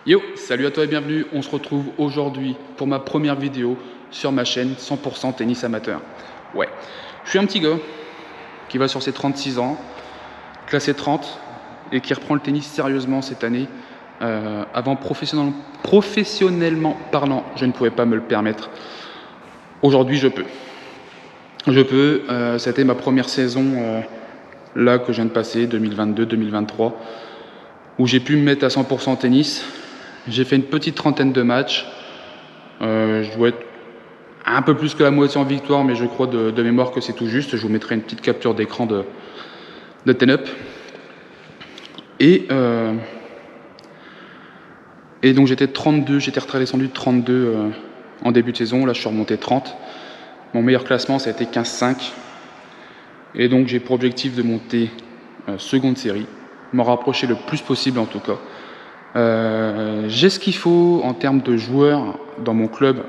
Yo, salut à toi et bienvenue, on se retrouve aujourd'hui pour ma première vidéo sur ma chaîne 100% tennis amateur. Ouais, je suis un petit gars qui va sur ses 36 ans, classé 30, et qui reprend le tennis sérieusement cette année. Avant, professionnellement parlant, je ne pouvais pas me le permettre. Aujourd'hui, je peux. C'était ma première saison là que je viens de passer, 2022-2023, où j'ai pu me mettre à 100% tennis. J'ai fait une petite trentaine de matchs. Je dois être un peu plus que la moitié en victoire, mais je crois de mémoire que c'est tout juste. Je vous mettrai une petite capture d'écran de Ten-Up. Et, donc j'étais redescendu de 32 en début de saison. Là, je suis remonté 30. Mon meilleur classement, ça a été 15-5. Et donc j'ai pour objectif de monter seconde série, m'en rapprocher le plus possible en tout cas. J'ai ce qu'il faut en termes de joueurs dans mon club,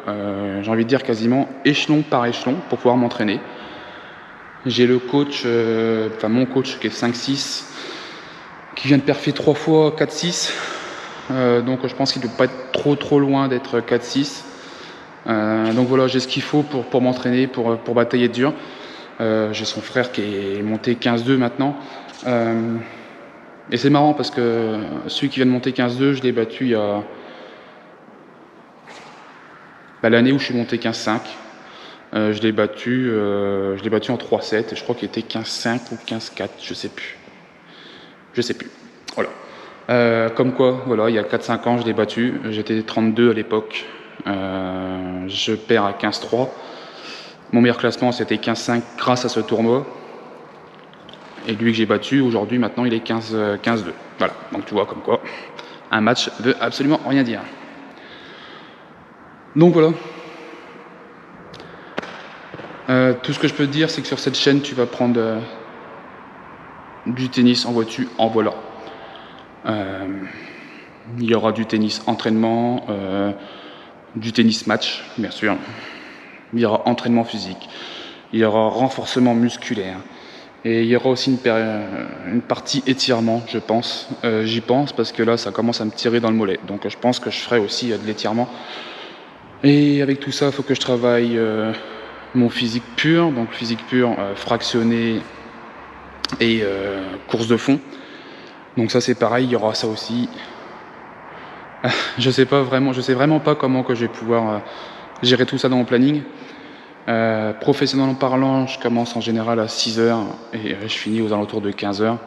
j'ai envie de dire quasiment échelon par échelon pour pouvoir m'entraîner. J'ai le coach, mon coach qui est 5-6, qui vient de perfer 3 fois 4-6, donc je pense qu'il ne doit pas être trop loin d'être 4-6. Donc voilà, j'ai ce qu'il faut pour m'entraîner, pour batailler dur. J'ai son frère qui est monté 15-2 maintenant. Et c'est marrant parce que celui qui vient de monter 15-2, je l'ai battu il y a l'année où je suis monté 15-5. Je l'ai battu en 3-7 et je crois qu'il était 15-5 ou 15-4, je sais plus. Voilà. Comme quoi, voilà, il y a 4-5 ans, je l'ai battu. J'étais 32 à l'époque. Je perds à 15-3. Mon meilleur classement, c'était 15-5 grâce à ce tournoi. Et lui que j'ai battu, aujourd'hui, maintenant, il est 15-2. Voilà, donc tu vois, comme quoi, un match veut absolument rien dire. Donc voilà. Tout ce que je peux te dire, c'est que sur cette chaîne, tu vas prendre du tennis, en vois-tu, en voilà. Il y aura du tennis entraînement, du tennis match, bien sûr. Il y aura entraînement physique. Il y aura renforcement musculaire. Et il y aura aussi une partie étirement, je pense. J'y pense parce que là, ça commence à me tirer dans le mollet. Donc je pense que je ferai aussi de l'étirement. Et avec tout ça, il faut que je travaille mon physique pur. Donc physique pur, fractionné et course de fond. Donc ça, c'est pareil, il y aura ça aussi. Je sais vraiment pas comment que je vais pouvoir gérer tout ça dans mon planning. Professionnellement parlant, je commence en général à 6h et je finis aux alentours de 15h.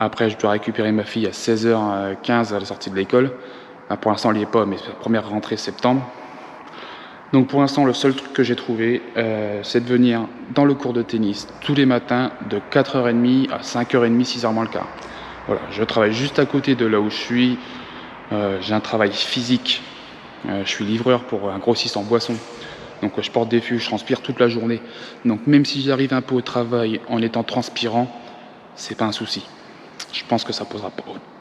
Après, je dois récupérer ma fille à 16h15 à la sortie de l'école. Pour l'instant, elle n'y est pas, mais c'est la première rentrée septembre. Donc pour l'instant, le seul truc que j'ai trouvé, c'est de venir dans le cours de tennis tous les matins de 4h30 à 5h30, 6h moins le quart. Voilà, je travaille juste à côté de là où je suis. J'ai un travail physique. Je suis livreur pour un grossiste en boisson. Donc je porte des fûts, je transpire toute la journée. Donc même si j'arrive un peu au travail en étant transpirant, c'est pas un souci. Je pense que ça posera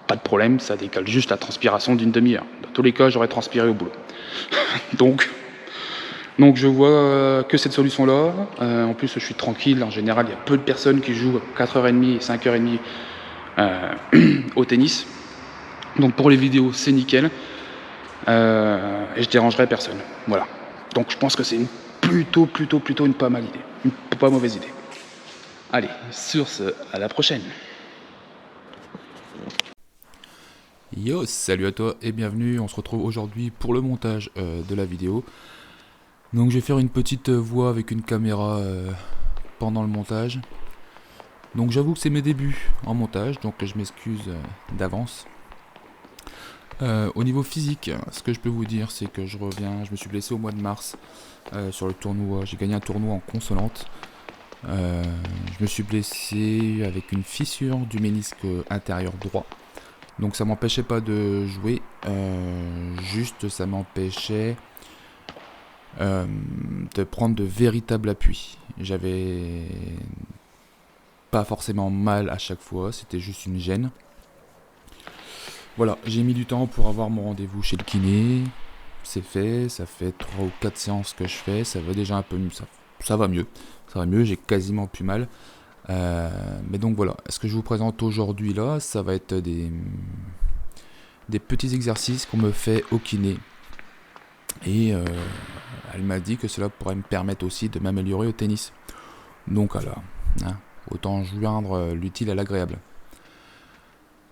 pas de problème, ça décale juste la transpiration d'une demi-heure. Dans tous les cas, j'aurais transpiré au boulot. donc je vois que cette solution-là. En plus, je suis tranquille. En général, il y a peu de personnes qui jouent 4h30 et 5h30 au tennis. Donc pour les vidéos, c'est nickel. Et je dérangerai personne. Voilà. Donc je pense que c'est plutôt une pas mauvaise idée. Allez, sur ce, à la prochaine. Yo, salut à toi et bienvenue, on se retrouve aujourd'hui pour le montage de la vidéo. Donc je vais faire une petite voix avec une caméra pendant le montage. Donc j'avoue que c'est mes débuts en montage, donc je m'excuse d'avance. Au niveau physique, ce que je peux vous dire, c'est que je me suis blessé au mois de mars sur le tournoi. J'ai gagné un tournoi en consolante. Je me suis blessé avec une fissure du ménisque intérieur droit. Donc ça m'empêchait pas de jouer, juste ça m'empêchait de prendre de véritables appuis. J'avais pas forcément mal à chaque fois, c'était juste une gêne. Voilà, j'ai mis du temps pour avoir mon rendez-vous chez le kiné. C'est fait, ça fait 3 ou 4 séances que je fais, ça va déjà un peu mieux, ça va mieux. Ça va mieux, j'ai quasiment plus mal. Mais donc voilà, ce que je vous présente aujourd'hui là, ça va être des petits exercices qu'on me fait au kiné. Et elle m'a dit que cela pourrait me permettre aussi de m'améliorer au tennis. Donc voilà, hein, autant joindre l'utile à l'agréable.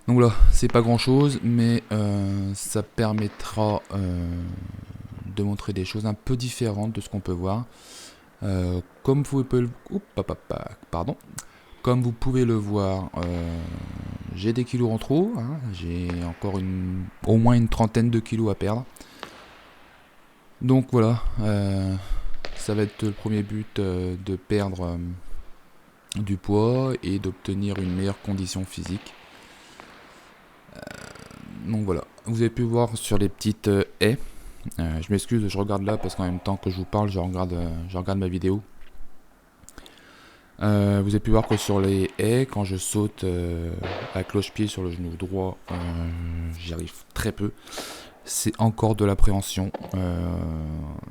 Donc là, c'est pas grand chose, mais ça permettra de montrer des choses un peu différentes de ce qu'on peut voir. Comme vous pouvez le voir, j'ai des kilos en trop, hein, j'ai encore au moins une trentaine de kilos à perdre. Donc voilà, ça va être le premier but de perdre du poids et d'obtenir une meilleure condition physique. Donc voilà, vous avez pu voir sur les petites haies. Je m'excuse, je regarde là parce qu'en même temps que je vous parle, je regarde ma vidéo. Vous avez pu voir que sur les haies, quand je saute à cloche-pied sur le genou droit, j'y arrive très peu. C'est encore de l'appréhension.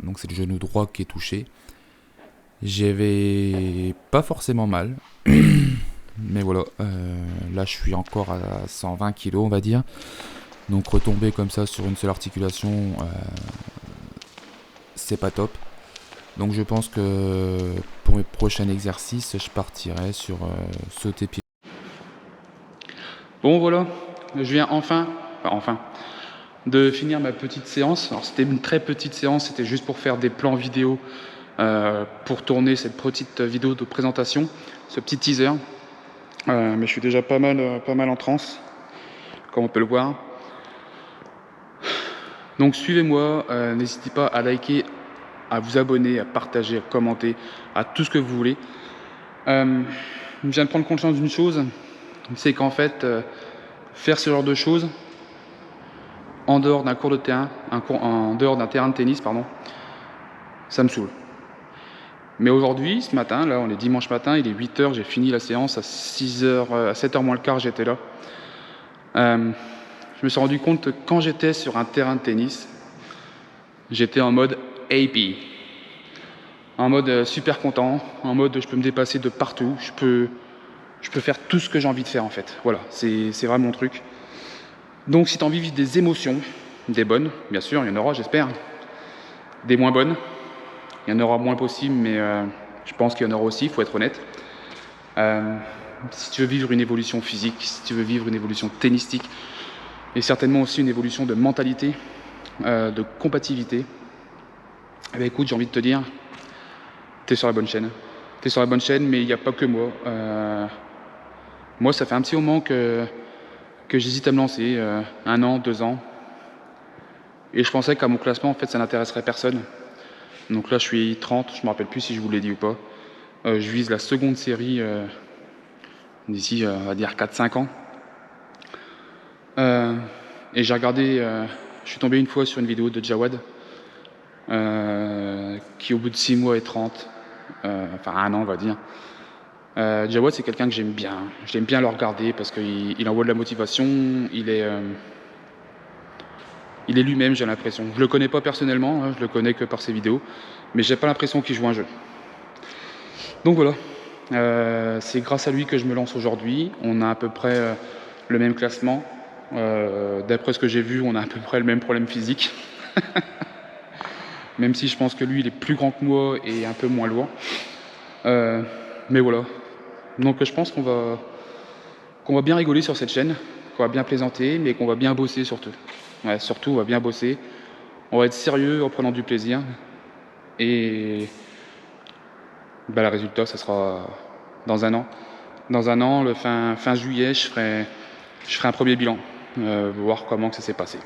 Donc c'est le genou droit qui est touché. J'avais pas forcément mal. Mais voilà, là je suis encore à 120 kg on va dire. Donc retomber comme ça sur une seule articulation, c'est pas top. Donc je pense que pour mes prochains exercices, je partirai sur sauter pied. Bon voilà, je viens enfin de finir ma petite séance. Alors c'était une très petite séance, c'était juste pour faire des plans vidéo, pour tourner cette petite vidéo de présentation, ce petit teaser. Mais je suis déjà pas mal en transe, comme on peut le voir. Donc suivez-moi, n'hésitez pas à liker, à vous abonner, à partager, à commenter, à tout ce que vous voulez. Je viens de prendre conscience d'une chose, c'est qu'en fait, faire ce genre de choses, en dehors d'un cours de terrain, en dehors d'un terrain de tennis, ça me saoule. Mais aujourd'hui, ce matin, là on est dimanche matin, il est 8h, j'ai fini la séance, à 7h moins le quart j'étais là. Je me suis rendu compte que quand j'étais sur un terrain de tennis, j'étais en mode happy, en mode super content, en mode je peux me dépasser de partout, je peux faire tout ce que j'ai envie de faire en fait. Voilà, c'est vraiment mon truc. Donc si tu as envie de vivre des émotions, des bonnes, bien sûr, il y en aura, j'espère, des moins bonnes, il y en aura moins possible, mais je pense qu'il y en aura aussi, il faut être honnête. Si tu veux vivre une évolution physique, si tu veux vivre une évolution tennistique, et certainement aussi une évolution de mentalité, de combativité, eh bien, écoute, j'ai envie de te dire, t'es sur la bonne chaîne. T'es sur la bonne chaîne, mais il n'y a pas que moi. Moi, ça fait un petit moment que j'hésite à me lancer, 1 an, 2 ans. Et je pensais qu'à mon classement, en fait, ça n'intéresserait personne. Donc là, je suis 30, je ne me rappelle plus si je vous l'ai dit ou pas. Je vise la seconde série d'ici, on va dire, 4-5 ans. Et j'ai regardé, je suis tombé une fois sur une vidéo de Jawad, qui au bout de 6 mois et 30, enfin 1 an on va dire. Jawad, c'est quelqu'un que j'aime bien. J'aime bien le regarder parce qu'il envoie de la motivation, il est lui-même, j'ai l'impression. Je le connais pas personnellement, hein, je le connais que par ses vidéos, mais j'ai pas l'impression qu'il joue un jeu. Donc voilà, c'est grâce à lui que je me lance aujourd'hui. On a à peu près le même classement. D'après ce que j'ai vu, on a à peu près le même problème physique. Même si je pense que lui, il est plus grand que moi et un peu moins lourd. Mais voilà. Donc je pense qu'on va bien rigoler sur cette chaîne, qu'on va bien plaisanter, mais qu'on va bien bosser surtout. Ouais, surtout, on va bien bosser. On va être sérieux en prenant du plaisir. Et le résultat, ça sera dans 1 an. Dans 1 an, le fin juillet, je ferai un premier bilan, voir comment que ça s'est passé.